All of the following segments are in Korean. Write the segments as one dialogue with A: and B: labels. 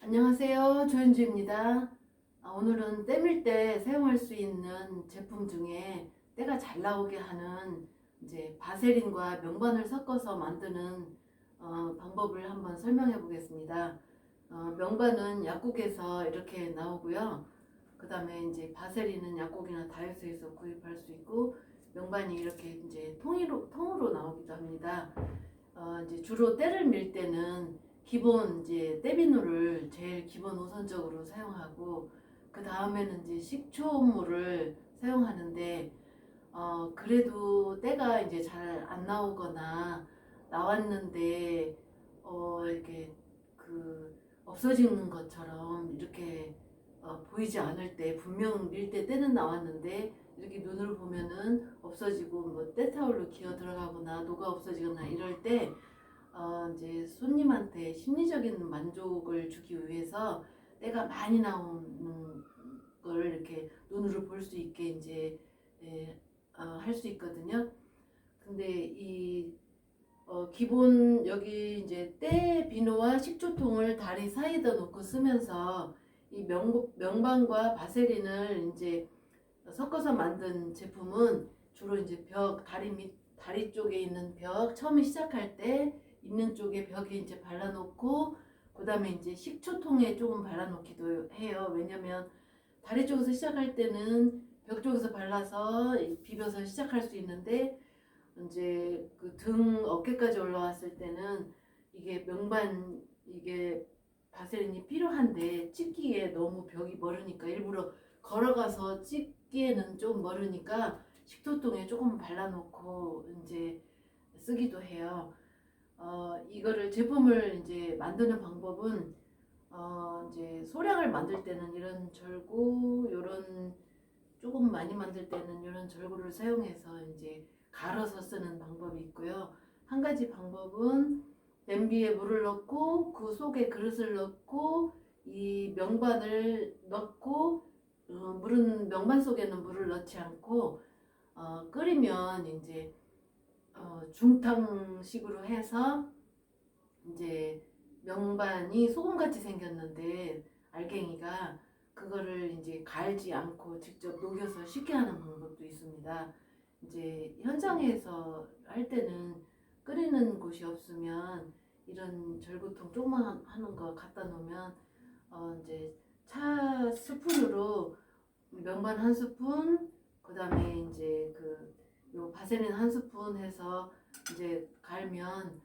A: 안녕하세요. 조현주입니다. 오늘은 때밀 때 사용할 수 있는 제품 중에 때가 잘 나오게 하는 이제 바세린과 명반을 섞어서 만드는 방법을 한번 설명해 보겠습니다. 명반은 약국에서 이렇게 나오고요. 그 다음에 이제 바세린은 약국이나 다이소에서 구입할 수 있고, 명반이 이렇게 이제 통으로 나오기도 합니다. 이제 주로 때를 밀 때는 기본 이제 때비누를 제일 기본 우선적으로 사용하고, 그 다음에는 이제 식초물을 사용하는데, 그래도 때가 이제 잘 안 나오거나 나왔는데 이렇게 그 없어지는 것처럼 이렇게 보이지 않을 때, 분명 밀 때 때는 나왔는데 이렇게 눈으로 보면은 없어지고 뭐 때타올로 기어 들어가거나 녹아 없어지거나 이럴 때 이제 손님한테 심리적인 만족을 주기 위해서 때가 많이 나오는 걸 이렇게 눈으로 볼 수 있게 이제 할 수 있거든요. 근데 이 기본 여기 이제 때 비누와 식초통을 다리 사이에다 놓고 쓰면서 이 명반과 바세린을 이제 섞어서 만든 제품은 주로 이제 다리 쪽에 있는 벽, 처음에 시작할 때 있는 쪽에 벽에 이제 발라놓고, 그 다음에 이제 식초통에 조금 발라놓기도 해요. 왜냐면 다리 쪽에서 시작할 때는 벽 쪽에서 발라서 비벼서 시작할 수 있는데, 이제 그 등 어깨까지 올라왔을 때는 이게 바세린이 필요한데 찍기에 너무 벽이 멀으니까, 일부러 걸어가서 찍기에는 좀 멀으니까 식초통에 조금 발라놓고 이제 쓰기도 해요. 이거를 제품을 이제 만드는 방법은 이제 소량을 만들 때는 이런 절구, 요런 조금 많이 만들 때는 이런 절구를 사용해서 이제 갈아서 쓰는 방법이 있고요. 한 가지 방법은 냄비에 물을 넣고 그 속에 그릇을 넣고 이 명반을 넣고, 물은 명반 속에는 물을 넣지 않고 끓이면 이제 중탕식으로 해서 이제 명반이 소금같이 생겼는데 알갱이가, 그거를 이제 갈지 않고 직접 녹여서 쉽게 하는 방법도 있습니다. 이제 현장에서 할 때는 끓이는 곳이 없으면 이런 절구통 조그만 하는 거 갖다 놓으면 이제 차 스푼으로 명반 한 스푼, 그 다음에 이제 요 바세린 한 스푼 해서 이제 갈면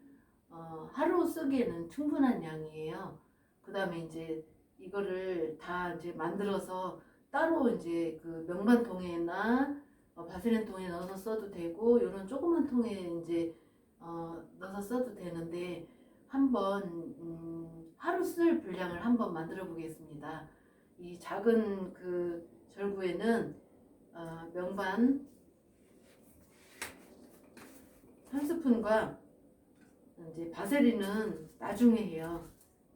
A: 하루 쓰기에는 충분한 양이에요. 그 다음에 이제 이거를 다 이제 만들어서 따로 이제 그 명반통에나 바세린 통에 넣어서 써도 되고, 이런 조그만 통에 이제 넣어서 써도 되는데, 한번 하루 쓸 분량을 한번 만들어 보겠습니다. 이 작은 그 절구에는 명반 한 스푼과 이제 바세린은 나중에 해요.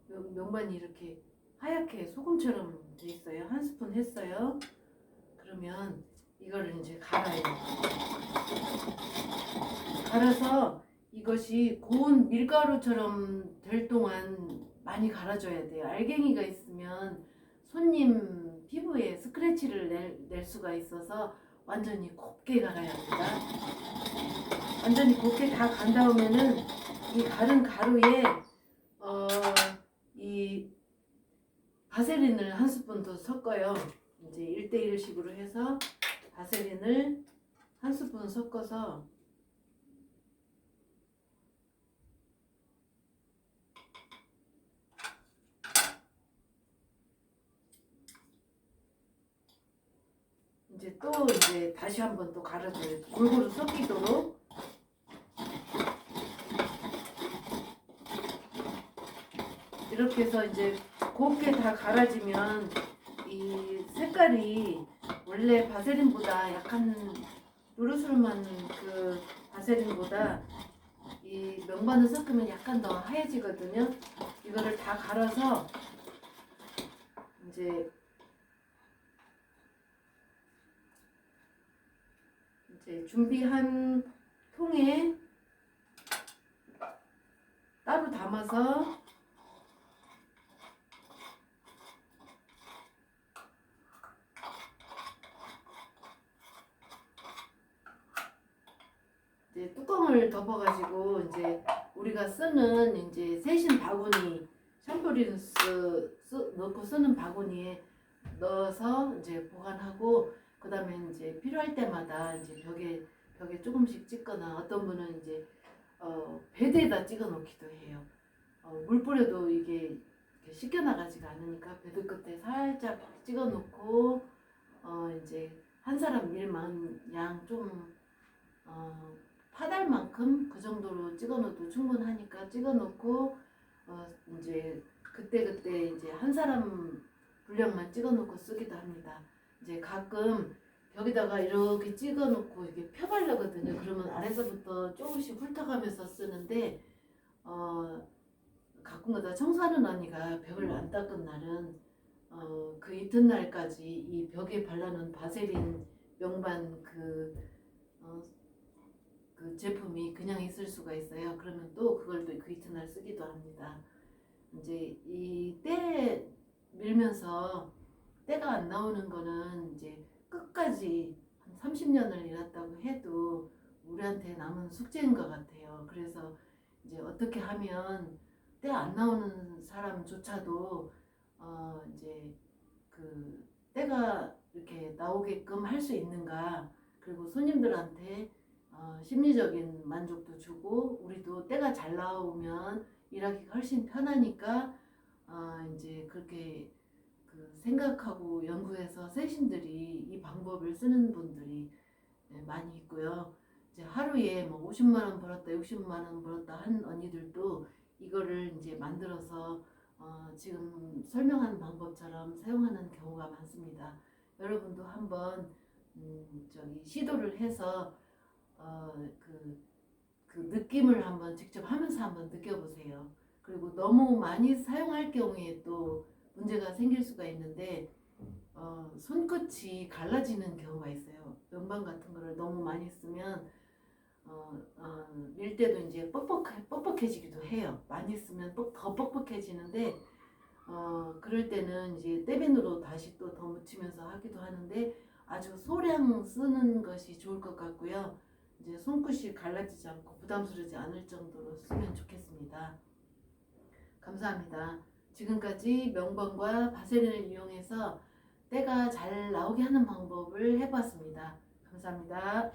A: 명반이 이렇게 하얗게 소금처럼 돼 있어요. 한 스푼 했어요. 그러면 이거를 이제 갈아요. 갈아서 이것이 고운 밀가루처럼 될 동안 많이 갈아줘야 돼요. 알갱이가 있으면 손님 피부에 스크래치를 낼 수가 있어서 완전히 곱게 갈아야 합니다. 완전히 곱게 다 간 다음에는 이 갈은 가루에 이 바세린을 한 스푼 더 섞어요. 이제 1대1식으로 해서 바세린을 한 스푼 섞어서 이제 또 이제 다시 한번 또 갈아줘요. 골고루 섞이도록. 이렇게 해서 이제 곱게 다 갈아지면 이 색깔이 원래 바세린보다 약간 누르스름한 그 바세린보다 이 명반을 섞으면 약간 더 하얘지거든요. 이거를 다 갈아서 이제 준비한 통에 따로 담아서 이제 뚜껑을 덮어가지고 이제 우리가 쓰는 이제 세신 바구니 샴푸린스 넣고 쓰는 바구니에 넣어서 이제 보관하고 그다음에 이제 필요할 때마다 이제 벽에 조금씩 찍거나 어떤 분은 이제 베드에다 찍어 놓기도 해요. 물 뿌려도 이게 이렇게 씻겨 나가지가 않으니까 베드 끝에 살짝 찍어 놓고 이제 한 사람 일만 좀 파달만큼 그 정도로 찍어 놓어도 충분하니까 찍어 놓고 이제 그때 이제 한 사람 분량만 찍어 놓고 쓰기도 합니다. 이제 가끔 벽에다가 이렇게 찍어 놓고 이렇게 펴바르거든요. 그러면 아래서부터 조금씩 훑어가면서 쓰는데 가끔가다 청소하는 언니가 벽을 안 닦은 날은 그 이튿날까지 이 벽에 발라놓은 바세린 명반 그 제품이 그냥 있을 수가 있어요. 그러면 또 그걸 또 그 이튿날 쓰기도 합니다. 이제 이 때 밀면서 때가 안 나오는 거는 이제 끝까지 한 30년을 일했다고 해도 우리한테 남은 숙제인 것 같아요. 그래서 이제 어떻게 하면 때 안 나오는 사람조차도 이제 그 때가 이렇게 나오게끔 할 수 있는가, 그리고 손님들한테 심리적인 만족도 주고 우리도 때가 잘 나오면 일하기가 훨씬 편하니까 이제 그렇게 그 생각하고 연구해서 세신들이 이 방법을 쓰는 분들이 많이 있고요. 이제 하루에 뭐 50만 원 벌었다, 60만 원 벌었다 한 언니들도 이거를 이제 만들어서 지금 설명한 방법처럼 사용하는 경우가 많습니다. 여러분도 한번 저기 시도를 해서 그 느낌을 한번 직접 하면서 한번 느껴보세요. 그리고 너무 많이 사용할 경우에 또 문제가 생길 수가 있는데 손끝이 갈라지는 경우가 있어요. 면방 같은 거를 너무 많이 쓰면 밀 때도 이제 뻑뻑해지기도 해요. 많이 쓰면 더 뻑뻑해지는데 그럴 때는 이제 떼빈으로 다시 또 더 묻히면서 하기도 하는데 아주 소량 쓰는 것이 좋을 것 같고요. 이제 손끝이 갈라지지 않고 부담스러우지 않을 정도로 쓰면 좋겠습니다. 감사합니다. 지금까지 명번과 바세린을 이용해서 때가 잘 나오게 하는 방법을 해봤습니다. 감사합니다.